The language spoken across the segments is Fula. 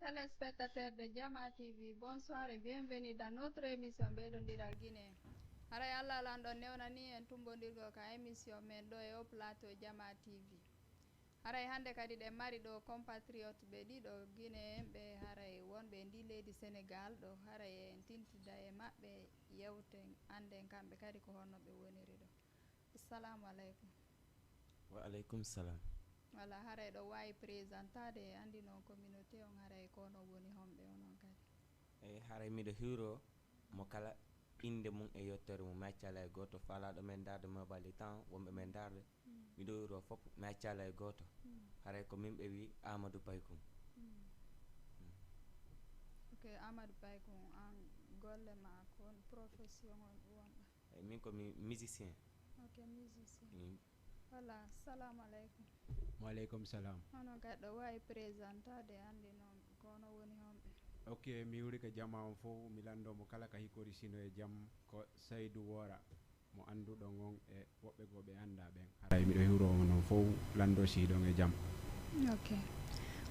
Téléspectateurs de Jama TV, bonsoir et bienvenue dans notre émission Bedondiral Guinée. Haray Allah landon newnani en tumbodirgo ka émission men ɗo e o plateau Jama TV. Haray hande kadi ɗe mari ɗo compatriote ɓe ɗiɗo Guinée en ɓe haray wonɓe ndi leydi Sénégal ɗo haray en tintida e maɓɓe yewten anden kamɓe kadi ko honno ɓe woniri ɗo. Assalamu aleykum. Wa aleykum salam. Wala haray ɗo wawi présentade andi noon communauté on haray kono woni homɓe onon kadi. Eyi haray miɗo hiro mo kala inde mum e yettere mum mi accala e goto falaɗo men darde mobali temps wonɓe men darde miɗo hiro foof mi accala e goto haray ko min ɓe wi Amadou Paykoum. Ok, Amadou Paykoum an golle ma kon profession on wonɗo. Eyi min komi musicien. Ok, musicien. Voilà, assalamu aleykum. Waaleykum salam. Onon kadi ɗo wawi présentade andi noon kono woni homɓe. Ok, mi wuri ko jama on fof mi landomo kala ka hikori sino e jaam ko Saydou Wora mo anduɗo on e woɓɓe go ɓe anda ɓen haray miɗo hiwromo noon fof lando siɗon e jaam. Ok,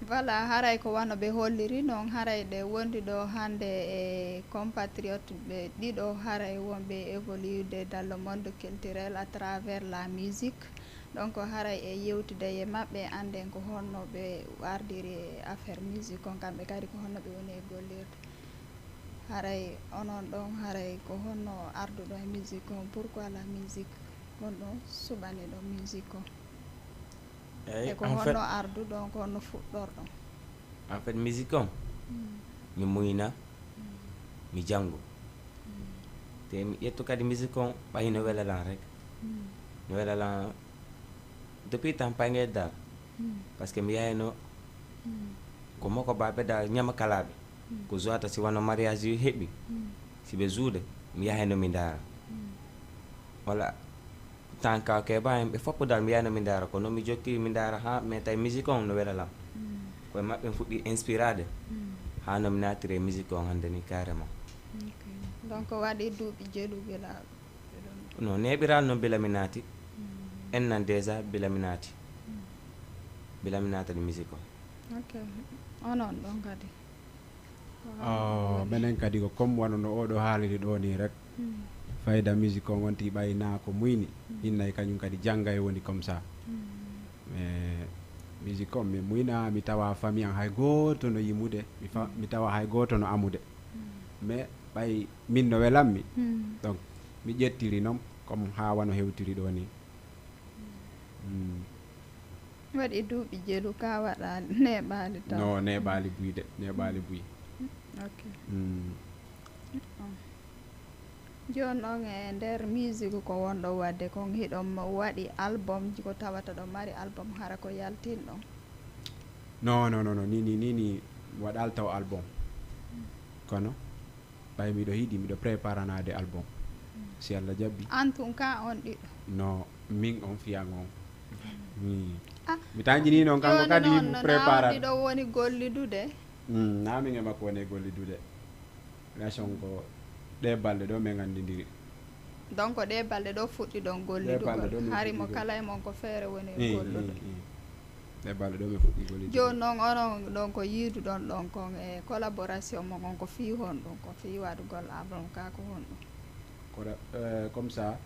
voilà, haray ko wano ɓe holliri noon haray ɗe wondi ɗo hande e compatriote ɓe ɗiɗo haray wonɓe évolude dans le monde culturel à travers la musique. Donc haray e yewtude e maɓɓe anden ko honno ɓe ardiri e affaire musique on kamɓe kadi ko honno ɓe woni e gollirde. Haray onon ɗon haray ko honno arduɗo e musique on, pourquoi la musique gonɗo suɓani ɗo musique on e ko honno arduɗon ko honno fuɗɗorɗon. En fait musique on mi muyna mi janggo te mi ƴettu kadi musique on ɓay no welalan rek no welalan depuis temps payngel dal parce que mi yahino ko moko baɓe dal ñama kalaɓe ko joata si wano mariage yu heɓi si ɓe juude mi yahino mi dara walla temps kaw keɓa en ɓe foppo dal mi yahino mi dara ko noon mi jokkiri mi dara ha mais tawi musique on no welalam koye maɓɓe fuɗɗi inspirade ha nomi natire musique on hande ni carrément. Donc waɗi duuɓi jeeɗugila non neɓiral noon bila mi naati en nan déjà bila mi naati musique o. Ok, onon ɗon kadi Minen kadi ko comme wanono oɗo haaliri ɗo ni rek fayida musique on wonti ɓayna ko muyni innayi kañum kadi jangga e woni comme ça mais musique on mi muyna mi tawa famille an hay goto no yimude mi tawa hay goto no amude mais ɓay min no welanmi donc mi ƴettiri noon comme ha wano hewtiri ɗo ni. waɗi duuɓi jeelu ka waɗa neɓali taw no neɓali buy de neɓali buy. Ok. Joni on e nder musique ko wonɗo wadde kon hiɗon waɗi album ji ko tawata ɗo mari album hara ko yaltinɗon. Non nini waɗal taw album kono ɓay miɗo yiiɗi miɗo préparanade album si Allah jabbi. En tout cas on ɗiɗo non min on fiyan on mi tañjini noon kanko kadi préparade ɗiɗo woni gollidude namin e makko woni gollidude relation ko ɗe balɗe ɗo min gandidiri donc ɗe balɗe ɗo fuɗɗi ɗon gollidugol harimo kala e mon ko feere woni gollude ɗe balɗe ɗo mi fuɗɗi gollidude. joni noon onon ɗon ko yiiduɗon ɗon kon e collaboration mon on ko fi hon ɗum ko fi waɗugol album ka ko hon ɗum comme ça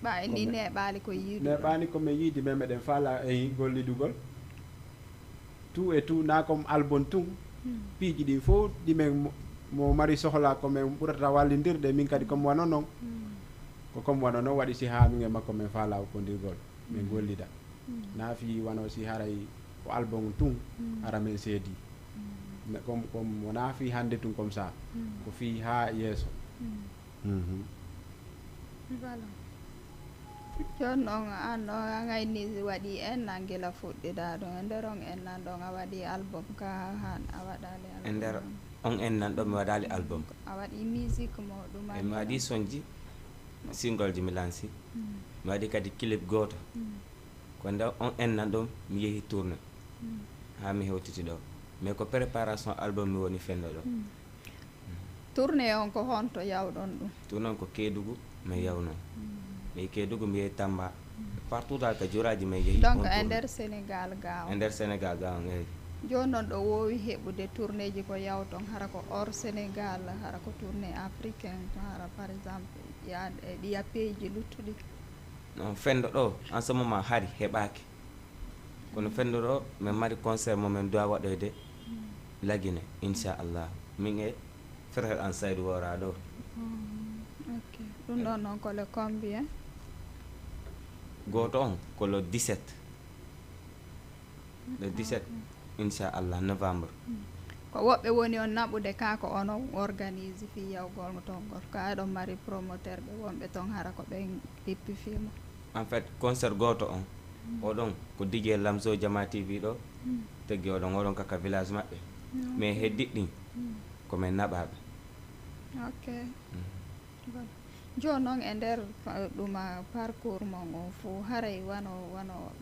ɓa ni neɓali ko yiidu neɓani komi yiidi mais meɗen faala e gollidugol tout et tout na comme album tun piiji ɗi fof ɗimen mo mari sohla komin ɓurata wallidirde min kadi comme wano noon ko comme wano noon waɗi si ha min e makko min faala kondirgol min gollida na fi wano si haray ko album tun ara men seedi comme wona fi hande tun comme ça ko fi ha yeeso voilà jon noon an ɗo a gayni waɗi en nangila fuɗɗiɗa ɗum e nder on en nan ɗon a waɗi album ka han a waɗali e nder on en nan ɗo mi waɗali album a waɗi musique moɗum e mi waɗi sonji single ji mi lansi mi waɗi kadi clip goto ko nder on en nan ɗon mi yeehi tourné ha mi hewtiti ɗo mais ko préparation album mi woni fenno ɗo tourné on ko honto yawɗon ɗum tourné on ko Kédougou mi yawno mi Kédougou mi yeehi Tamba partout dal ka joraji mi yeehi donc e nder Sénégal ga on e nder Sénégal ga on eyi joni noon ɗo wowi heɓude tourné ji ko yawton hara ko hors Sénégal hara ko tourné africain to hara par exemple yaade e ɗiya pays ji luttuɗi non fendo ɗo en ce moment hari heɓaki kono fendo ɗo min mari concert momin dowa waɗoyde Laguiné inchallah min e frère an Saydou Wora ɗo ok ɗum ɗon noon ko le combien goto on ko le 17 le 17 inchallah novembre ko woɓɓe woni on naɓude ka ko onon organise fi yawgol ton gol ka aɗon mari promoteur ɓe wonɓe ton hara ko ɓe ɗippifima en fait concert goto on oɗon ko DJ Lamzo Jama TV ɗo teggi oɗon kaka village maɓɓe mais heddiɗɗin komin naɓaɓe ok bon joni noon e nder ɗuma parcours mon on fo haray wano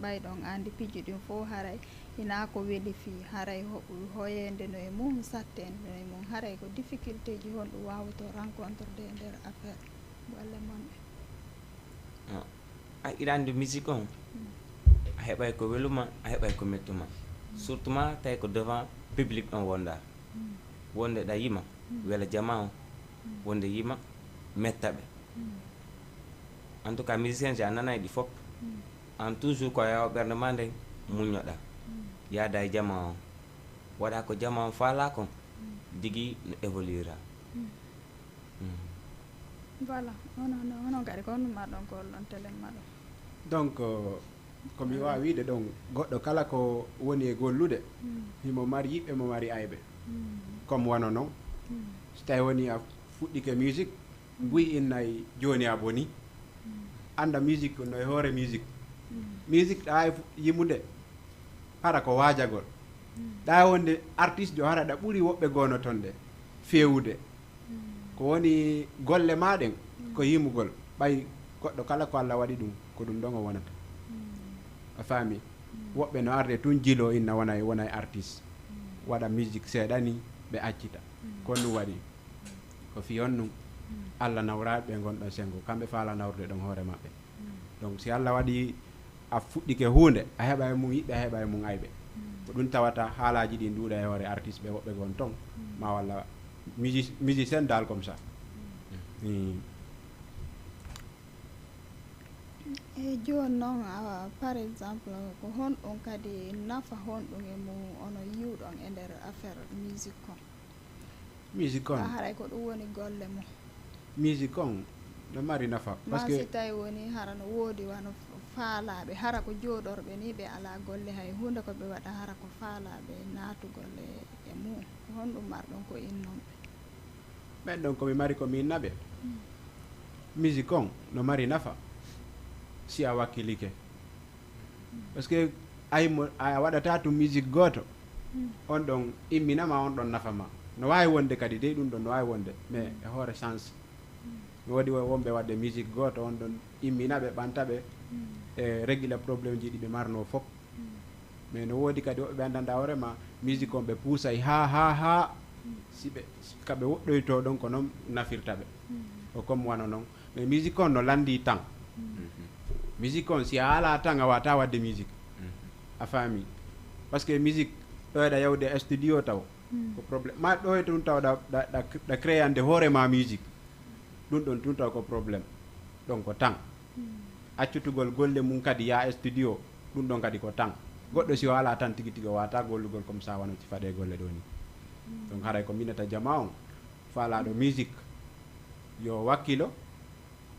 ɓayɗon andi piji ɗin fo haray ina ko weeli fi haray hoyende no e mum sattende no e mum haray ko difficulté ji honɗum wawto rencontre de nder affaire golle monɓe a irande musique on a heɓay ko weluma a heɓay ko mettuma surtout ma tawi ko devant public on wonda wonde ɗa yima wela jama o wonde yima mettaɓe en tout cas musicien ji a nanay ɗi fop en toujours ko yawa ɓerde ma nden muñoɗa yaada e jama o waɗa ko jama o faala kon digui no évoluera voilà onon kadi ko nummaɗon ko ollon télé maɗon donc komi wawi wiide ɗon goɗɗo kala ko woni e gollude himo mari yiɓɓe mo mari ayɓe comme wano noon so tawi woni a fuɗɗike musique mbuyi innayi joni a boni anda musique no e hoore musique musique ɗa yimude hara ko waajagol ɗa wonde artiste jo hara ɗa ɓuuri woɓɓe gono ton ɗe fewude ko woni golle maɗen ko yimugol ɓay goɗɗo kala ko Allah waɗi ɗum ko ɗum ɗon o wonata a faami woɓɓe no arde tun jilo inna wonay artiste waɗa musique seeɗani ɓe accita kon ɗum waɗi ko fiyon ɗum Allah nawraɓe ɓe gonɗon sengo kamɓe faala nawrude ɗon hoore maɓɓe donc si Allah waɗi a fuɗɗike hunde a heɓa e mum yiɓɓe a heɓa e mum ayɓe ko ɗum tawata haalaji ɗi nduuɗa e hoore artiste ɓe woɓɓe gon ton ma walla musicien dal comme ça e joni noon par exemple ko honɗum kadi nafa honɗum e mum ono yiwɗon e nder affaire musique on musique on haray ko ɗum woni golle mum musique on no mari nafa par ce que si tawi woni hara no woodi wano faalaɓe hara ko jooɗorɓe ni ɓe ala golle hay hunde ko ɓe waɗa hara ko faalaɓe naatugolle e mum ko honɗum marɗon ko innonɓe ɓen ɗon komi mari ko min naɓe musique on no mari nafa si a wakkilike par ce que aymo a waɗata tum musique goto on ɗon imminama on ɗon nafa ma no wawi wonde kadi dey ɗum ɗon no wawi wonde mais e hoore chance mi waɗi wonɓe wadde musique goto on ɗon imminaɓe ɓantaɓe e réglila probléme ji ɗiɓe marno fop mais no woodi kadi woɓɓe andanda hoorema musique on ɓe puusay ha siɓe kaɓe woɗɗoyto ɗon ko noon nafirtaɓe ko comme wano noon mais musique on no landi tan musique on si a ala tan a wata wadde musique a faami par ce que musique ɗoyɗa yawde studio taw ko probléme ma ɗoy tun taw ɗa créande hoorema musique ɗum ɗon tun taw ko probléme ɗon ko tan accutugol golle mum kadi ya studio ɗum ɗon kadi ko tan goɗɗo si o ala tan tigi tigi o wata gollugol comme ça wano ci faɗe golle ɗo ni donc haray ko minata jama on faalaɗo musique yo wakkilo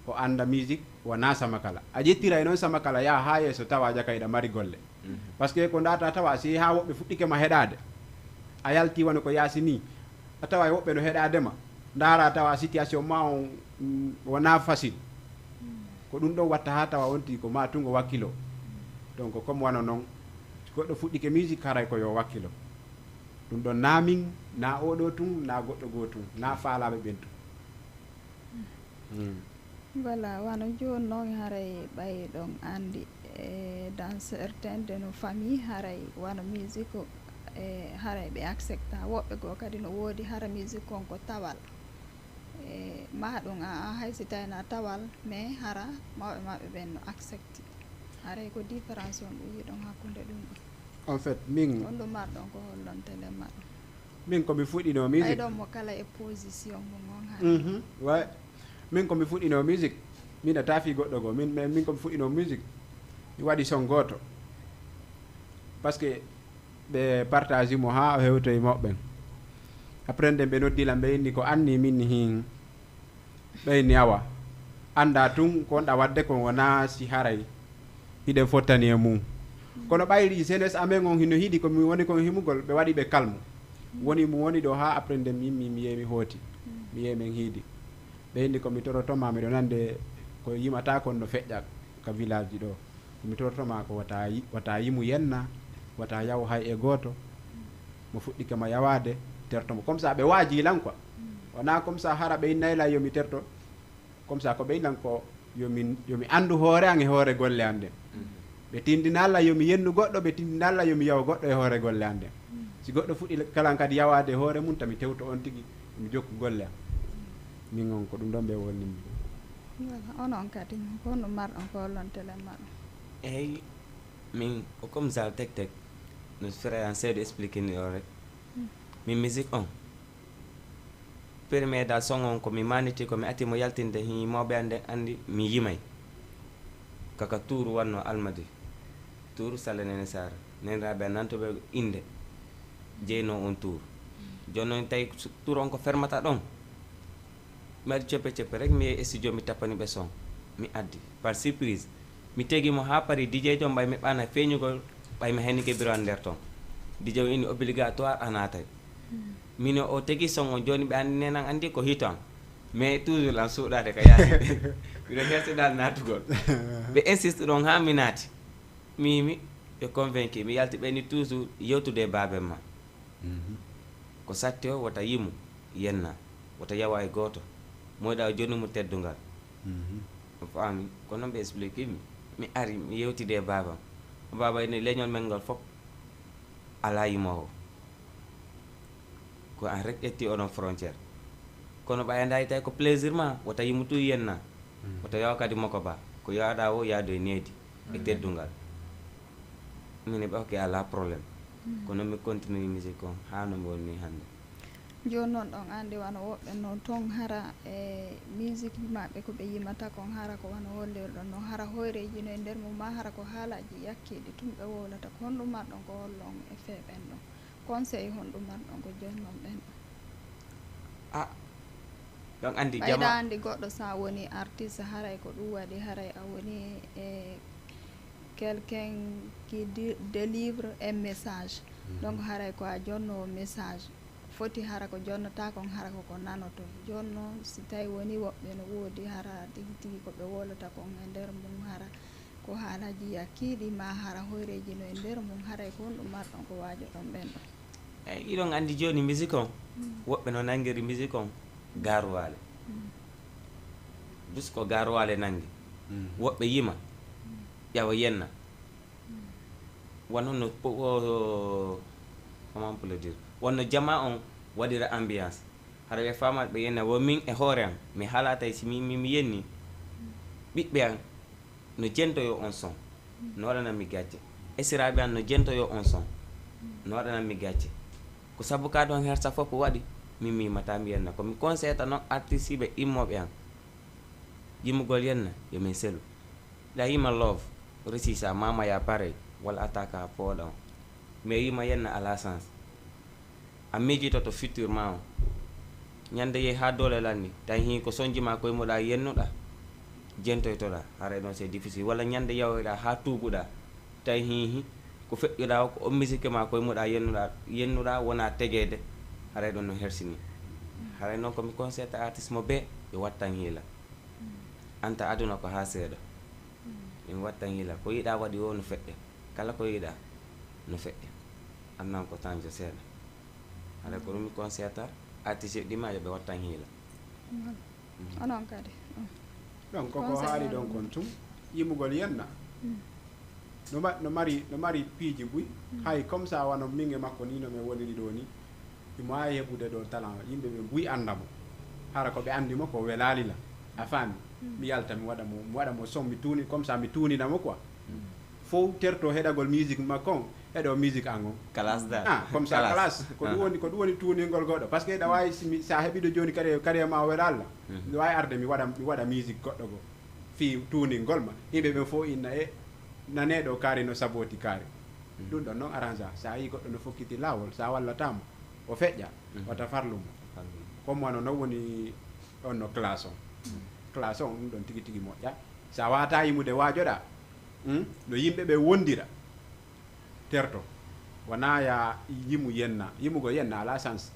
o anda musique wona sama kala a ƴettira e noon sama kala ya ha yeeso tawa jakayɗa mari golle par ce que ko data tawa si ha woɓɓe fuɗɗike ma heɗade a yalti woni ko yaasi ni a tawa woɓɓe no heɗadema dara tawa situation ma on wona facile ko ɗum ɗon watta ha tawa wonti ko ma tungo wakkilo donc comme wano noon goɗɗo fuɗɗike musique haray ko yo wakkilo ɗum ɗon na min na oɗo tun na goɗɗo goo tun na faalaɓe ɓen tun voilà wano joni noon haray ɓay ɗon andi dans certain de nos famille haray wano musique o haray ɓe accepta woɓɓe goo kadi no woodi hara musique on ko tawal ma ɗum a haysi tawna tawal mais hara mawɓe maɓɓe ɓen no accepte haray ko différence on ɗum yiɗon hakkude ɗum ɗo en fait min on ɗum marɗon ko hollontele maɗo min komi fuɗɗino musique ɓayɗon mo kala e position mum on hara ouais min komi fuɗɗino musique min a taafi goɗɗo goo min komi fuɗɗino musique mi waɗi son gooto par ce que ɓe partage mo ha o hewtoye moɓɓen après nden ɓe noddilam ɓe inni ko anni min hin ɓeyni awa anda tun ko wonɗa wadde ko wona si haray hiɗen fottani e mum kono ɓayri jeunesse amen on hino hiiɗi komi woni kon himugol ɓe waɗi ɓe kalmu woni mo woni ɗo ha après nden min mi yeemi hooti mi yeemen hiiɗi ɓe inni komi torotoma miɗo nande ko yimata kon no feƴƴa ka village ji ɗo komi torotoma ko wata yimu yenna wata yaw hay e gooto mo fuɗɗike ma yawade tertomo comme ça ɓe waajilan quoi wona comme ça hara ɓe nayla yomi terto comme ça ko ɓe ilan ko yomi andu hoore an e hoore golle an nden ɓe tindinalla yomi yennu goɗɗo ɓe tindinalla yomi yawa goɗɗo e hoore golle an nden si goɗɗo fuɗɗi kalan kadi yawade e hoore mum tami tewto on tigui mi jokku golle am min on ko ɗum ɗon ɓe wolnimi voilà onon kadi kono marɗon ko hollontele maɗo eyyi min ko comme ça tek no frère an seeɗa expliqué ni o rek min musique on premier dal song on komi maniti komi atti mo yaltinde hi mawɓe ande andi mi yimay kaka tour wanno almadi tour salanene sara neniraɓe nantoɓe inde jeyno on tour joni noon tawi tour on ko fermata ɗon mi waɗi ceppe rek mi yehi studio mi tappani ɓe son mi addi par surprise mi teguimo ha paari DJ jo ɓay mi ɓana feeñugol ɓay mi hayni keɓiro nder toon DJ o inni obligatoire a natay min o tegi son o joni ɓe andi nenan andi ko hiton mais toujours lan suuɗade ka yaade mbiɗo herseɗal natugol ɓe insiste ɗon ha mi naati mimi ɓe convaincu mi yalti ɓeni toujours yewtude e baben ma ko satti o wota yimu yenna wota yawa e gooto moyɗa o joni mo teddungal o faami ko noon ɓe explique mi ari mi yewtide e babam o baba ene leñol men ngol fof ala yimowo ko an rek ƴetti oɗon frontiére kono ɓayanda tawi ko plaisir ma wota yimutu yenna wota yawa kadi makko ba ko yawɗa o yaadu e needi e teddungal mine ɓe hokke ala probléme kono mi continue musique on ha no mi wonni hannde joni noon ɗon andi wano woɓɓe noon toon hara e musique maɓɓe ko ɓe yimata kon hara ko wano hollirɗon no hara hoyreji no e nder mum ma hara ko haalaji yakkiɗi tum ɓe wowlata ko honɗum marɗon ko hollon e feeɓen ɗon conseil honɗum marɗon ko joni noon ɓen ɗon a ɗon andi ɓayɗa andi goɗɗo sa woni artiste haray ko ɗum waɗi haray a woni e quelqu'un qui délivre un message donc haray ko a jonnowo message foti hara ko jonnata kon hara koko nanoto joni noon si tawi woni woɓɓe no woodi hara tigi tigi koɓe wolata kon e nder mum hara ko haalaji yakkiɗi ma hara hoyreji no e nder mum haray ko honɗum marɗon ko waajo ɗon ɓen ɗon eyyi iɗon andi joni musique on woɓɓe no nanguiri musique on garuwale jusqu'o garuwale nangi woɓɓe yima ƴawa yenna wonno no comment on peut le dire wonno jama on waɗira ambiance haɗa ɓe famaɓe ɓe yenna wo min e hoore am mi haala tay si mi yenni ɓiɓɓe an no jentoyo on son no waɗanammi gacce esiraɓe an no jentoyo on son no waɗanammi gacce ko saabu ka ɗon hersa fof ko waɗi min mi yimata mi yenna komi conseille ta noon artiste ɓe immoɓe an yimmugol yenna yomin selu ɗa yima love resisa mama ya pareil walla attaque a pooɗa on mais yima yenna ala sens a miijitoto futur ma o ñande yehi ha doole lanni tawi hi ko soñjima koye muɗa yennuɗa jentoytoɗa haray noon c'est difficile walla ñande yawoyɗa ha tuuɓuɗa tawi hi ko feƴƴuɗa ko on musique ma koye muɗa yennuɗa wona tegede haray ɗon no hersini haray noon komi conseillata artiste mo be ɓe wattan hiila anta aduna ko ha seeɗa min wattan hiila ko yiɗa waɗi o no feƴƴa kala ko yiɗa no feƴƴa annan ko tanjo seeɗa haray ko ɗum mi conseillata artiste ɗima yoɓe wattan hiila onon kadi donc koko haali ɗon kon tum yimugol yenna no mari piiji ɓuy hay comme ça wano min e makko ni no min woniri ɗo ni imo wawi heɓude ɗo talent yimɓe ɓe ɓuy andamo hara ko ɓe andimo ko welalila a faami mi yalta mi waɗa mo son mi tuuni comme ça mi tuuninamo quoi fof terto heɗagol musique makko on heɗo musique an on classe da comme ça classe ko ɗum woni tuuningol goɗɗo par ce que ɗa wawi sa heɓiɗo joni kadi ma welalla mi wawi arde mi waɗa musique goɗɗo go fi tuuningol ma yimɓe ɓe fof inna naneɗo kaari no saboti kaari ɗum ɗon noon arrange sa yi goɗɗo no fokkiti lawol sa wallatamo o feƴƴa wata farlumo comme wano noon woni on no classe on classe on ɗum ɗon tigi tigi moƴƴa sa wata yimude wajoɗa no yimɓe ɓe wondira terto wona ya yimugo yenna ala chance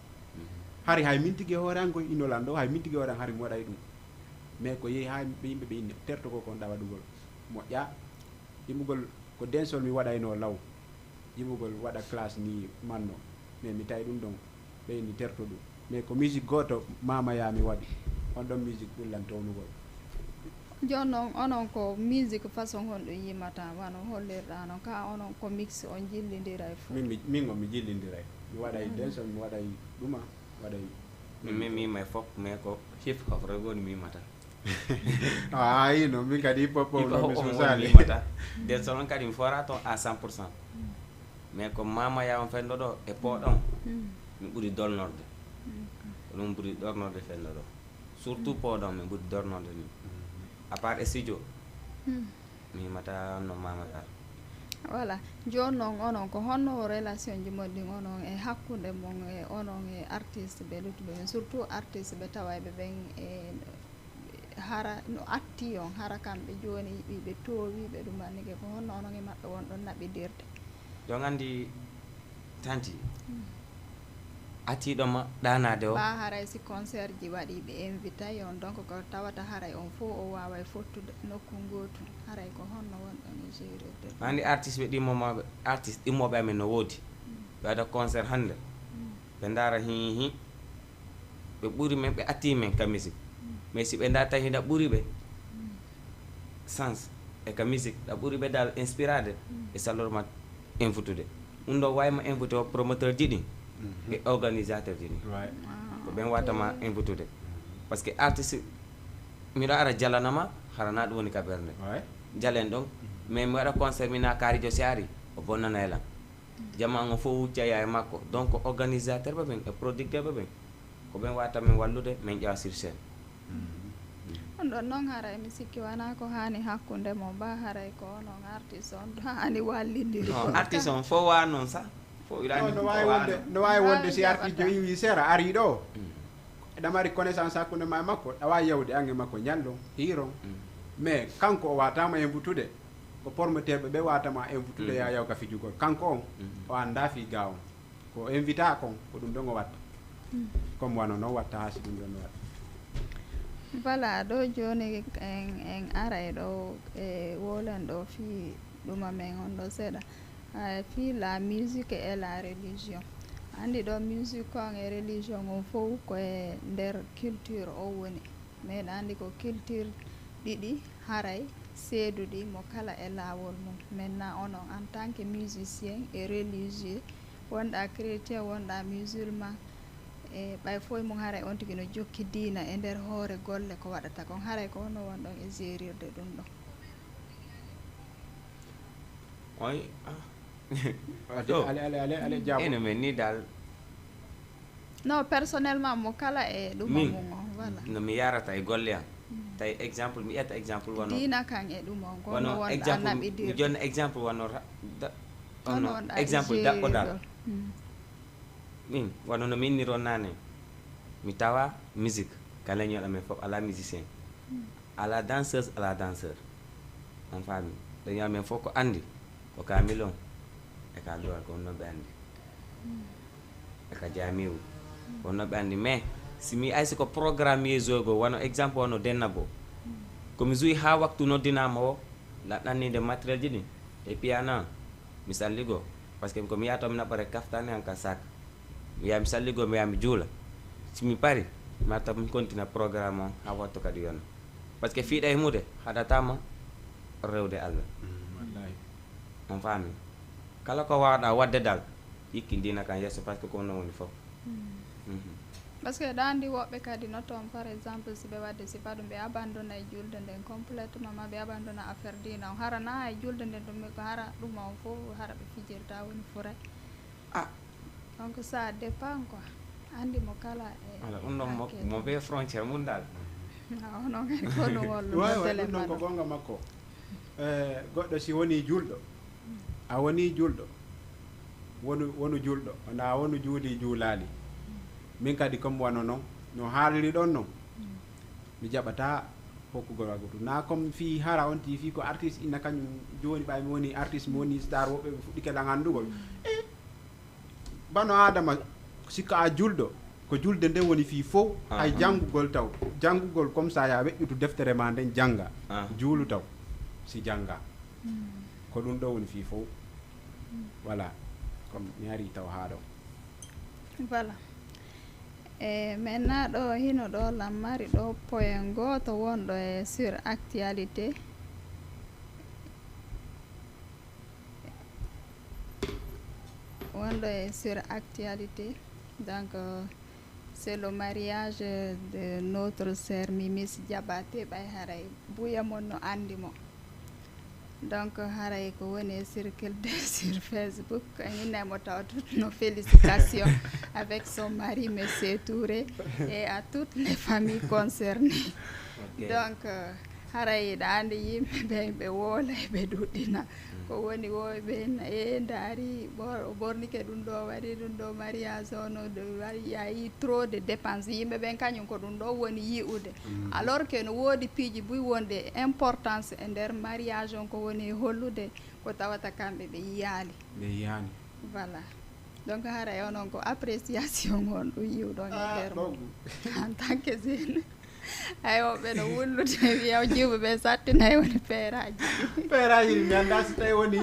hari hay min tigui hoore an koye inolan ɗo hay min tigui hoore an hari mi waɗay ɗum mais ko yeehi ha yimɓe ɓe inni terto ko kon ɗawa ɗugol moƴƴa yimugol ko densol mi waɗayno law yimugol waɗa classe ni manno mais mi tawi ɗum ɗon ɓeyni terto ɗum mais ko musique goto mamaya mi waɗi on ɗon musique ɓullan townugol joni noon onon ko musique façon honɗum yimata wano hollirɗa noon ka onon ko mix on jillidira e fof min mi jillidiray mi waɗay densol mi waɗay ɗuma waɗay min mima e fof mais ko hip hop rek woni mi yimata ayino min kadi hip hop mi sosali yimata densol on kadi mi fora toon à 100% mais ko mamaya on fenɗo ɗo e pooɗon mi ɓuuri dolnorde ɗum ɓuuri ɗornorde fenɗo ɗo surtout pooɗon min ɓuuri dornorde ni à part studio mi yimata no mamata voilà joni noon onon ko honno relation ji moɗɗin onon e hakkude mon e onon e artiste ɓe luttuɓe ɓen surtout artiste ɓe tawayɓe ɓen e hara no atti on hara kamɓe joni ɓiɓe towiɓe ɗumannike ko honno onon e maɓɓe wonɗon naɓidirde ɗon andi tanti attiɗoma ɗanade o ɓa haray si concert ji waɗi ɓe invité on donc ko tawata haray on fof o wawa fottude nokku gotu haray ko honno wonɗon e gérirde andi artiste ɓe ɗimmomaɓe artiste ɗimmoɓe amen no woodi ɓe waɗa concert hande ɓe daara hihi ɓe ɓuuri men ɓe atti men ka musique mais si ɓe darta hiɗa ɓuuri ɓe sens e ka musique ɗa ɓuuri ɓe dal inspirade e salorma infutude ɗum ɗo wayma invité o promoteur ji ɗin e organisateur ji ɗin ko ɓen watama infutude par ce que artiste miɗo ara jalanama harana ɗum woni ka ɓerde jalen ɗon mais mi waɗa concert mina kaarijo si ari o bonnana elan jaman o fof wuccaya e makko donc organisateur ɓe ɓen e producteur ɓe ɓen ko ɓen wata min wallude min ƴewa sur scène on ɗon noon haray mi sikki wona ko hani hakkude mo ba haray ko onon artiste on hani wallidiri artiste on fof wa noon sa no wawi wonde si artiste jo yiwi sera ari ɗo eɗa mari connaissance hakkude ma e makko ɗa wawi yewde an e makko ñallon hiiron mais kanko o watama infutude ko promoteur ɓe watama infutude ya yaw ka fijugol kanko on o anda fi ga on ko invita kon ko ɗum ɗon o watta comme wano noon watta ha si ɗum ɗon o watta voilà ɗo joni en aray ɗo e wolen ɗo fi ɗuma men on ɗo seeɗa fi la musique et la religion andi ɗo musique on e religion on fof koye nder culture o woni meɗa andi ko culture ɗiɗi haray seeduɗi mo kala e lawol mum maintenant onon en tant que musicien et religieux wonɗa chrétien wonɗa musulman e ɓay fof mum haray on tigi no jokki diina e nder hoore golle ko waɗata kon haray ko honno wonɗon e gérirde ɗum ɗon oy ale jabo ene men ni dal non personnellement mo kala e ɗuma mum o voilà no mi yarata e golle am tawi exemple mi ƴetta exemple wono diina kan e ɗum on kono wono wonɗa exemple naɓidir joni exemple wono ono exemple daɓɓodal min wono no mi inniro nane mi tawa musique ka leñoɗa men fof ala musicien ala danseuse ala danseur on faami leñoɗa men fof ko andi ko kamilon e ka duwal ko no ɓe andi e ka jamiwu ko no ɓe andi mais si mi ay siko programmieuse go wano exemple wono dennabo komi joui ha waktu noddinama o laɗɗannide matériel ji ɗin e piana mi salligo par ce que komi yaha to mi naɓare kaftane han ka sac mi yaha mi salligo mi yaha mi juula simi pari mi arta mi continue programme o ha wattu kadi yonna par ce que fiiɗa e mude haɗatama rewde allah wallahi on faami kala ko wawɗa wadde dal ikki ndina kan yesso par ce que ko non woni fof par ce que ɗa andi woɓɓe kadi no toon par exemple si ɓe wadde si paɗum ɓe abandona e julde nden complètement ma ɓe abandona affaire dina o hara na e julde nden ɗum ko hara ɗum on fof hara ɓe fijirta woni foray donc ça dépend quoi andi mo kala e ala ɗum ɗon mo ɓe frontiére mum dal onon kadi ko ɗum wollu wawi ɗum ɗon ko gonga makko goɗɗo si woni julɗo a woni julɗo wonu julɗo wona wonu juuli juulali min kadi comme wano noon no haaliri ɗon noon mi jaɓata hokkugol wagotu na comme fi hara on ti fi ko artiste inna kañum joni ɓay mi woni artiste mi woni star woɓɓe ɓe fuɗɗi keɗan andugol bano adama sikka a julɗo ko julde nden woni fi fof hay janggugol taw janggugol comme ça ya weƴƴutu deftere ma nden jangga juulu taw si jangga ko ɗum ɗo woni fi fof voilà comme mi ari taw ha ɗo voilà e maintenant ɗo hino ɗo lammari ɗo point goto wonɗo e sur actualité wonɗo e sur actualité donc c'est le mariage de notre sœur Mimis Diabaté ɓay haray buya mon no andi mo donc haray ko woni circulde sur Facebook kañumnemo taw toutes nos félicitations avec son mari monsieur Touré et à toutes les familles concernées donc haray ɗa andi yimɓe ɓe woola ɓe ɗuɗɗina ko woni woɓe e daari bornike ɗum ɗo waɗi ɗum ɗo mariage ono yayi trop de dépense yimɓe ɓen kañum ko ɗum ɗo woni yi'ude alors que no woodi piiji buy wonde importance e nder mariage on ko woni hollude ko tawata kamɓe ɓe yiyani voilà donc haray onon ko appréciation on ɗum yiwɗon e nder mum en tant que jeune ay woɓɓe no wullude wiyaw jiwɓe ɓe sattinay woni peeraji peeraji ɗi mi annda si tawi woni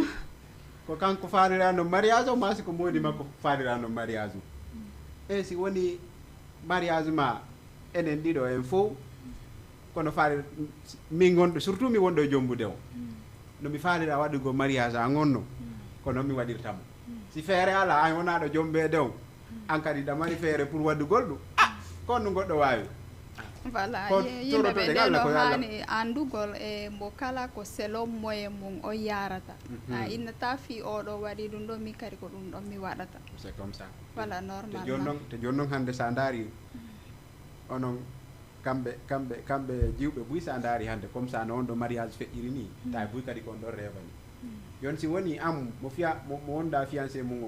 ko kanko faalirano mariage o ma si ko moodi makko faalirano mariage o e si woni mariage ma enen ɗiɗo en fof kono faali min gonɗo surtout mi wonɗo e jombude o no mi faalira waɗugo mariage a gonno ko noon mi waɗirtamo si feere ala an wonaɗo jombede on an kadi ɗamari feere pour waddugol ɗum kon no goɗɗo wawi voilà yimɓeɓe ɓe no hani andugol e mo kala ko selon moyen mum o yarata innata fi oɗo waɗi ɗum ɗo min kadi ko ɗum ɗon mi waɗata c'est comme ça voilà normalement te joni noon hande sa daari onon kamɓe jiwɓe buy sa daari hande comme ça no on ɗo mariage feƴƴiri ni tawi buy kadi kon ɗon rewani joni si woni am mo wonda fiancé mum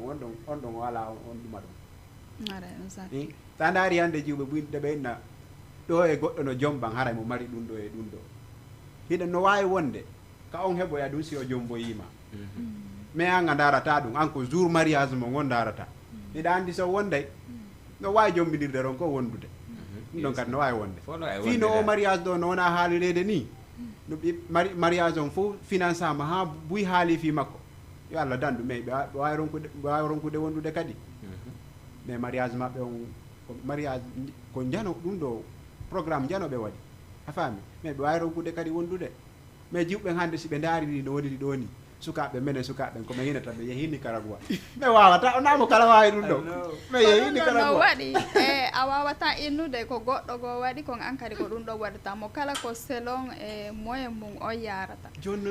on ɗon wala on ɗuma ɗum sa daari hande jiwɓe buy deɓe inna ɗo e goɗɗo no jomban haray mo mari ɗum ɗo e ɗum ɗo hiɗen no wawi wonde ka on heɓoya ɗum si o jomboyima mais an a darata ɗum an ko jour mariage mo gon darata hiɗa andi so wonday no wawi jombidirde ron ko wondude ɗum ɗon kadi no wawi wonde fi no o mariage ɗo no wona haalirede ni no mariage on fof finançama ha buy haali fi makko yo Allah dandu mais ɓe wawi ronkude wondude kadi mais mariage maɓɓe on mariage ko jano ɗum ɗo programme janoɓe waɗi a faami mais ɓe wawi ronkude kadi wondude mais jiwɓe hande si ɓe daariri no woniri ɗo ni sukaɓe menen sukaɓen koɓe hinata ɓe yehi Nicaragua mais wawata onamo kala wawi ɗum ɗo mais yehi Nicaragua waɗi e a wawata innude ko goɗɗo go waɗi kon an kadi ko ɗum ɗo waɗata mo kala ko selon e moyen mum o yarata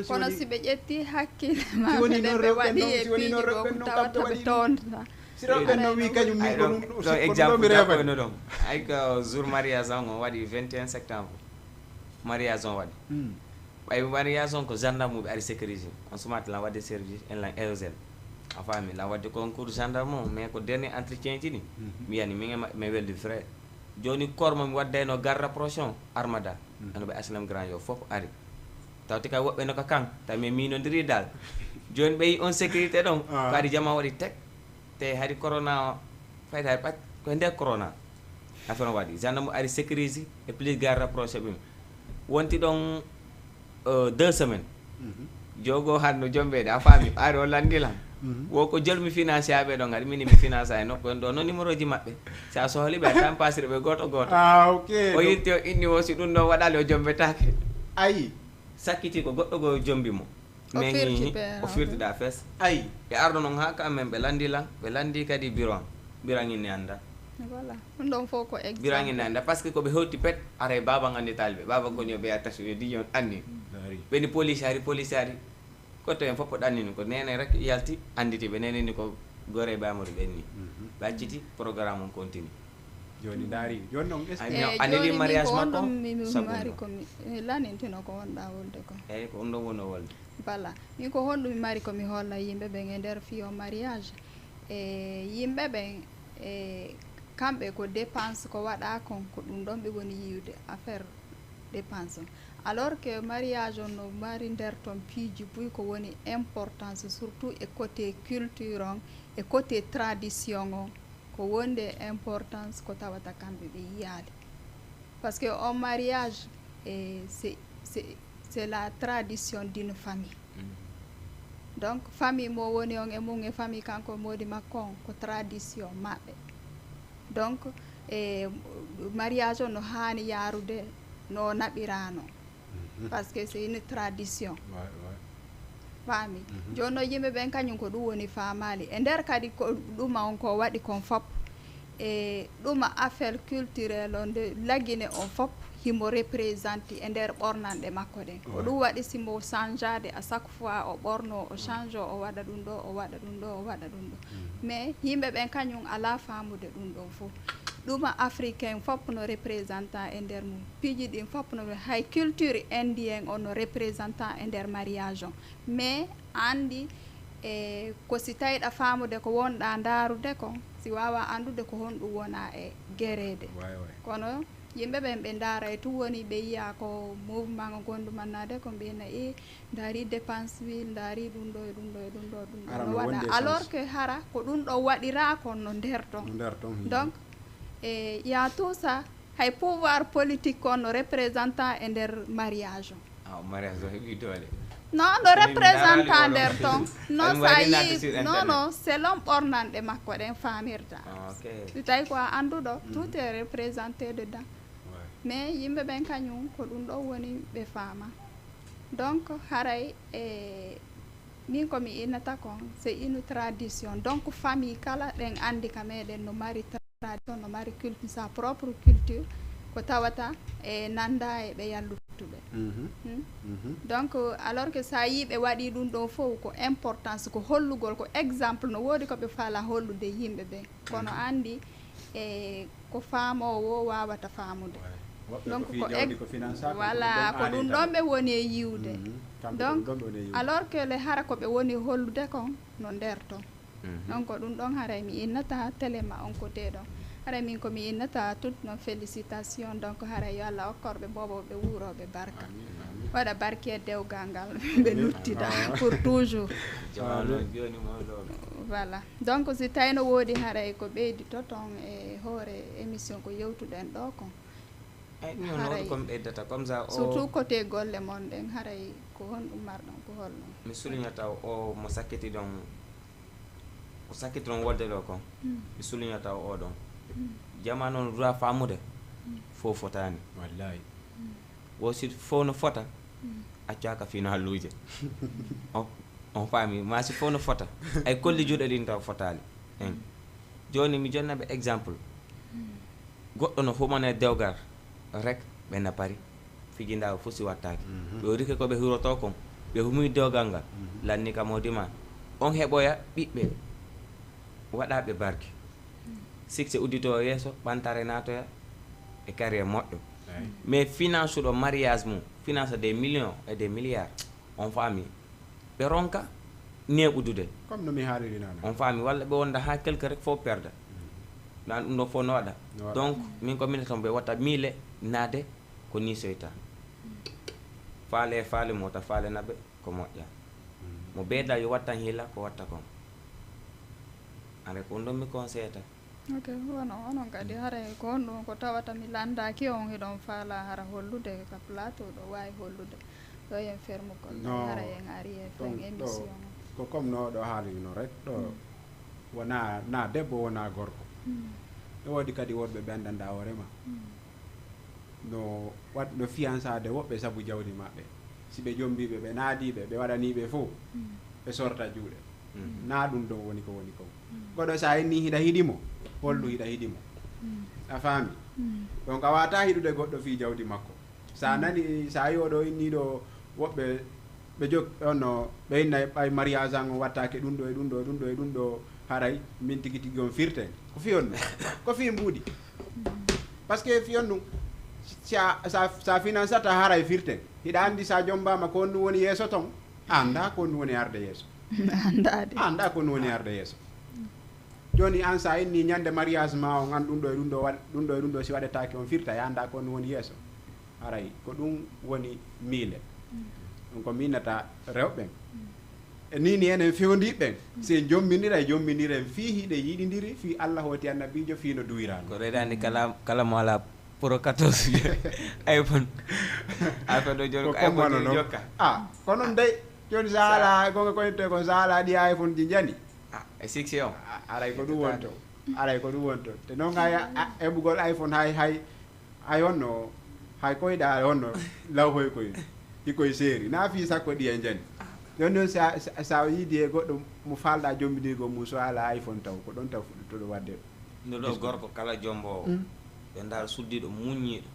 kono si ɓe ƴetti hakkille maɓe ɗe ɓe waɗi e piiji go ko tawata ɓe tondata si rewɓe no wi kañum min ko ɗum exemple ɗakoyno ɗon ay ko jour mariage on o waɗi 21 septembre mariage on waɗi ɓay mariage on ko gendarme uɓe ari sécurisé on sumata lan wadde service en lan EOSL a faami lan wadde concours gendarme o mais ko dernier entretien ji ɗi mi yani min e maɓɓe mi weldi frère joni kormo mi waddayno garde rapproché on armada eno ɓe HLM Grand Yoff fof ari tawti ka woɓɓe no ka kan tawi min minodiri dal joni ɓeyi on sécurité ɗon ko adi jama waɗi tek te hari corona o fayde hay ɓat koye nder corona affaire o waɗi gendarme ari sécurise et plus garde rapproché ɓim wonti ɗon 2 semaines jogo hanno jomɓeɗe a faami ari o landilam wo ko jelmi financé aɓe ɗon gaɗa mini mi finance e nokku en ɗo no numéro ji maɓɓe sa sohliɓe tan pasire ɓe goto goto ok o yitti o inni o si ɗum ɗon waɗali o jombetake ayi sakkiti ko goɗɗo go jombi mo mais o firtiɗa fes ayi ɓe arɗo noon ha kamen ɓe landilan ɓe landi kadi bureau bureau inne anda voilà ɗum ɗon fof ko exemple bureau inne anda par ce que koɓe hewti pet ara baba ganditali ɓe baba goño ɓe attache yo dijon anni ɓeni police ari koto en fof ɗannini ko nene rek yalti anditi ɓe neneni ko gore e bamoɗo ɓenni ɓe acciti programme on continue joni daari joni noon aneli mariage makko mari komi lanintino ko wonɗa wolde ko eyyi ko on ɗon woni o wolde voilà min ko honɗumi mari komi holla yimɓe ɓen e nder fiyo mariage e yimɓe ɓen e kamɓe ko dépense ko waɗa kon ko ɗum ɗon ɓe woni yiwde affaire dépense on alors que mariage on no mari nder ton piiji buy ko woni importance surtout e côté culture on e côté tradition on ko wonde importance ko tawata kamɓe ɓe yiyaade par ce que on mariage c'est la tradition d'une famille donc famille mo woni on e mum e famille kanko modi makko on ko tradition maɓɓe donc e mariage o no haani yaarude no naɓirano par ce que c'est une tradition faami joni no yimɓe ɓen kañum ko ɗum woni famali e nder kadi ko ɗuma on ko waɗi kon fop e ɗuma affaire culturel o nde laggine on fop himo représente e nder ɓornanɗe makko ɗen ko ɗum waɗi simo changeade à chaque fois o ɓorno o change o waɗa ɗum ɗo o waɗa ɗum ɗo o waɗa ɗum ɗo mais yimɓe ɓen kañum ala famude ɗum ɗon fof ɗuma africain fof no représentant e nder mum piiji ɗin fof no hay culture indien o no représentant e nder mariage on mais andi e ko si tawiɗa famude ko wonɗa ndarude kon si wawa andude ko honɗum wona e guerede kono yimɓe ɓen ɓe ndaara e tum woni ɓe yiya ko mouvement o gondumannade ko mbiyna e ndaari dépense wil ndaari ɗum ɗo e ɗum ɗo e ɗum ɗo ɗum ɗo no waɗa alors que hara ko ɗum ɗo waɗira kon no nder ton donc e ya tout ça hay pouvoir politique on no représentant e nder mariage o mariage o heeɓi doole non no représentant nder ton non sa yi non selon ɓornanɗe makko ɗen famirta si tawi ko a anduɗo tout est représenté dedans mais yimɓe ɓen kañum ko ɗum ɗo woni ɓe faama donc haray e min komi innata kon c'est une tradition donc famille kala ɗen andi ka meɗen no mari tradition no mari culture sa propre culture ko tawata e nanda e ɓe yalluttuɓe donc alors que sa yi ɓe waɗi ɗum ɗon fof ko importance ko hollugol ko exemple no woodi koɓe faala hollude yimɓe ɓen kono andi e ko faamowo wawata faamude donc ko voilà ko ɗum ɗon ɓe woni e yiwde donc alors que le hara koɓe woni hollude kon no nder ton donc ɗum ɗon haray mi innata téléma on côté ɗon haray min komi innata toute non félicitation donc haray yo Allah hokkorɓe boboɓe wuuroɓe barka waɗa barke e dewgal ngal ɓe luttida pour toujours voilà donc si tawi no woodi haray ko ɓeydito toon e hoore émission ko yewtuɗen ɗo kon haray comme ɓeydata comme ça surtout côté golle mon ɗen haray ko honɗum marɗon ko holno mi soulignata o mo sakkiti ɗon ko sakkiti ɗon wolde ɗo kon mi soulignata o ɗon jama noon droit famude fof fotani wallahi wosi fof no fota accaka fino halluje on faami ma si fof no fota ay kolli juuɗe ɗin taw fotali en joni mi jonnaɓe exemple goɗɗo no humane dewgar rek ɓe napari fijindaɓe fof si wattaki ɓe rike koɓe huroto kon ɓe humuy dewgal ngal lanni kam o dima on heɓoya ɓiɓɓe waɗaɓe barke succès uddito yeeso ɓantare natoya e carrière moƴƴo mais finance ɗo mariage mum finance des millions et des milliards on faami ɓe ronka neɓudude comme no mi haaliri noon on faami walla ɓe wonda ha quelque rek fof perda nan ɗum ɗo fof no waɗa donc min ko minne toon ɓe watta 1000 naade ko ni soyta faale mota faale naɓe ko moƴƴa mo beeda yo wattan hila ko watta kon are ko ɗum mi conseillata ok onon kadi haray ko on ɗum ko tawata mi landaki on hiɗon faala hara hollude ka plateau ɗo wawi hollude ɗo yen ferme kol haray en ari e fen émission ko comme no ɗo haalino rek ɗo wona na debbo wona gorko ɗo waɗi kadi worɓe ɓe anndanɗa hoorema no no fiancade woɓɓe saabu jawdi maɓɓe si ɓe jombiɓe ɓe naadiɓe ɓe waɗaniɓe fof ɓe sorta juuɗe na ɗum ɗon woni ko woni ko goɗɗo sa inni hiɗa hiɗimo hollu hiɗa hiɗimo a faami donc a wata hiɗude goɗɗo fi jawdi makko sa nani sa yi oɗo inniɗo woɓɓe ɓe jog onno ɓe inna ɓay mariage an on wattake ɗum ɗo e ɗum ɗo e ɗum ɗo e ɗum ɗo haray min tigi tigi on firten ko fiyon ɗum ko fi mbuuɗi par ce que fiyon ɗum sa financata haray firten hiɗa andi sa jombama ko ɗum woni yeeso ton anda ko ɗum woni arde yeeso anda ko ɗum woni arde yeeso joni an sa inni ñande mariage ma on an ɗum ɗo e ɗum ɗo ɗum ɗo e ɗum ɗo si waɗetake on firta anda ko ɗum woni yeeso haray ko ɗum woni miile ɗum ko minata rewɓen nini enen fewdiɓɓen se jomminiren fi hiɗe yiɗidiri fi Allah hoti annabijo fi no duwirano ko reɗani kala mo ala pro 14 iphone ɗo joni ko iphone jokka ko noon dey joni sa ala gonga koyente ko sa ala ɗi iphone ji jani e 6 o aray ko ɗum wonto aray ko ɗum wonto te noon hay heɓugol iphone hay honno hay koyɗa honno lawhoy koy hikoye séeri na fi sakko ɗi e jani joni noon sa yiidi e goɗɗo mo falɗa jombidirgo mum so ala iphone taw ko ɗon taw fuɗɗotoɗo wadde no ɗo gorko kala jombowo ɓe ndaar suddiɗo muññiɗo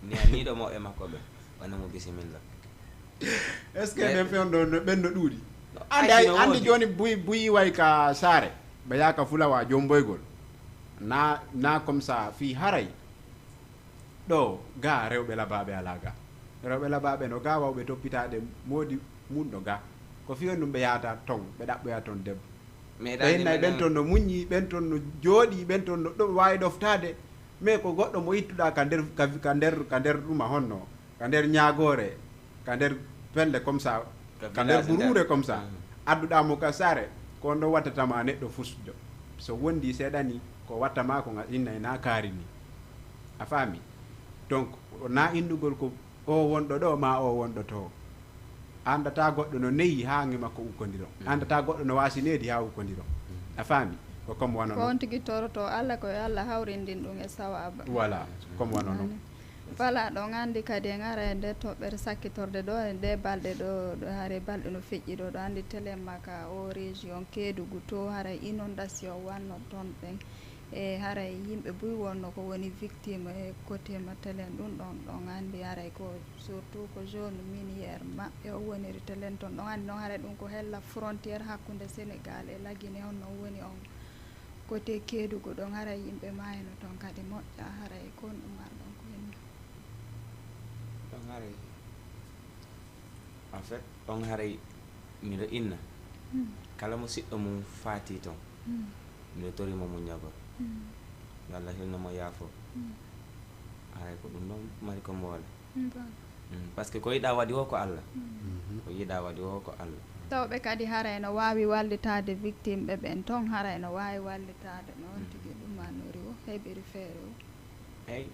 niyaniɗo mo e makko ɓe wanamo bisimilla est ce que ɓen fewn ɗo ɓen no ɗuuɗi andi joni buyi way ka saare ɓe yaka fulawa jomboygol na comme ça fi haray ɗo ga rewɓe labaɓe ala ga rewɓe labaɓe no ga wawɓe toppitaɗe moodi mun ɗo ga ko fiyon ɗum ɓe yahata ton ɓe ɗaɓɓoya toon debbo ɓe hinnayi ɓen toon no muññi ɓen toon no jooɗi ɓen toon no ɗo wawi ɗoftade mais ko goɗɗo mo ittuɗa ka nder ɗuma honno ka nder ñagore ka nder pelle comme ça ka nder ɓurure comme ça adduɗamo ka saare ko on ɗo wattatama neɗɗo fusjo so wondi seeɗani ko wattama ko innayi na kaari ni a faami donc na indugol ko o wonɗo ɗo ma o wonɗo to andata goɗɗo no neyi ha ngi makko ukkodiro andata goɗɗo no wasinedi ha ukkodiro a faami ko comme wano ko on tigi toroto Allah koye Allah hawrindin ɗum e sawaba voilà comme wano noon voilà ɗon andi kadi en ara e nde toɓɓere sakkitorde ɗo e nde balɗe ɗo haare balɗe no feƴƴi ɗo andi téléma ka o région Kédougou to haray inondation wanno toon ɓen e haray yimɓe buy wonno ko woni victime e côté ma telen ɗon andi haray ko surtout ko zone miniére maɓɓe o woniri telen toon ɗon andi noon haray ɗum ko hella frontiére hakkude Sénégal e Laguiné on noon woni on côté Kédougou ɗon haray yimɓe mayno toon kadi moƴƴa haray kon ɗum arɗon ko henni ɗon haray en fait ɗon haray miɗo inna kala mo siɗɗo mum faati toon miɗo torimo muñagol yo Allah hilnomo yaafo haray ko ɗum ɗon mari ko mboole par ce que ko yiɗa waɗi o ko Allah ko yiɗa waɗi o ko Allah tawɓe kadi haray no wawi wallitade victime ɓe ɓen toon haray no wawi wallitade noon tigui ɗumanori o heɓiri feere o eyyi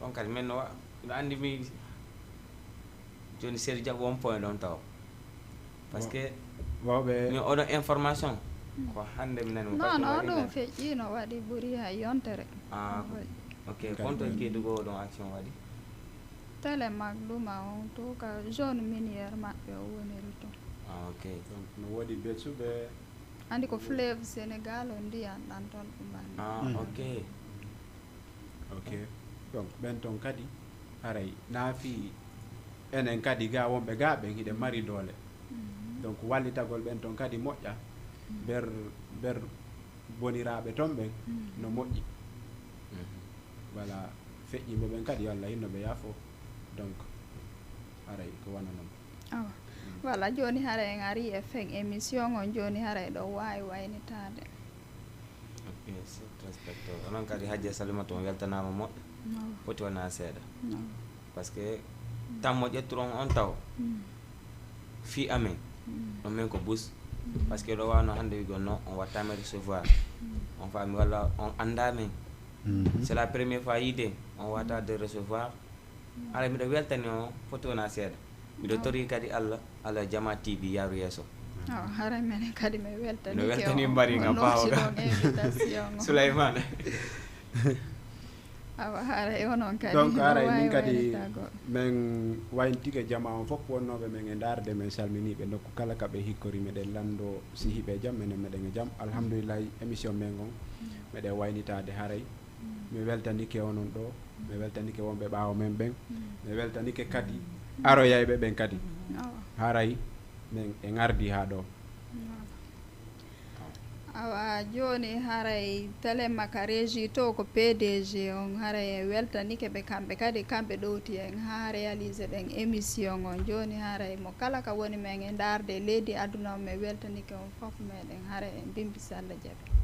on kadi min no ɗo andi mi joni séri jaɓo on point ɗon taw par ce que wawɓe mi oɗon information ko hande mi nani non ɗum feƴƴi no waɗi ɓuuri hay yontere ok konto Kédougou ɗon action waɗi télémac ɗuma on to ka zone miniére maɓɓe o woniri toon ok donc no woodi ɓesuɓe andi ko fleuve Sénégal o ndiyan ɗan toon ɗumani ok donc ɓen toon kadi haray naafi enen kadi ga wonɓe ga ɓen hiɗe mari doole donc wallitagol ɓen toon kadi moƴƴa ber boniraɓe toon ɓen no moƴƴi voilà feƴƴiɓe ɓen kadi yo Allah hinnoɓe yaafo donc haray ko wana noon awa voilà joni haray en ari e fen émission on joni haray ɗo wawi waynitade ok respecte onon kadi Hadja Salimata on weltanama moƴƴo foti wona seeɗa par ce que tammo ƴetturon on taw fi amen ɗon min ko bus par ce que ɗo wano hande wigon non on wattama recevoir on faami walla on anda men c'est la première fois yide on wata de recevoir ala miɗo weltani o foti wona seeɗa miɗo tori kadi allah allah jama tv yaru yesso haray menen kadi mi weltani miɗo weltani mbari ngam pawoɗo invitation souleymane awa haray onon kadi donc haray min kadi min wayntike jama on fof wonnoɓe men e darde men salminiɓe nokku kala kaɓe hikkori meɗen lando sihiɓe jaam minen meɗen e jaam alhamdoulillahi émission men gon meɗen waynitade haray mi weltanike onon ɗo mi weltanike wonɓe ɓaawo men ɓen mi weltanike kadi aroyayɓe ɓen kadi haray min e gardi ha ɗo awa joni haray télémaka régie to ko pdg on haray weltanike ɓe kamɓe kadi kamɓe ɗowti en ha réalisé ɗen émission on joni haray mo kala ka woni men e darde leydi aduna o mi weltanike on foof meɗen haray en bimbi sallah jaaɓe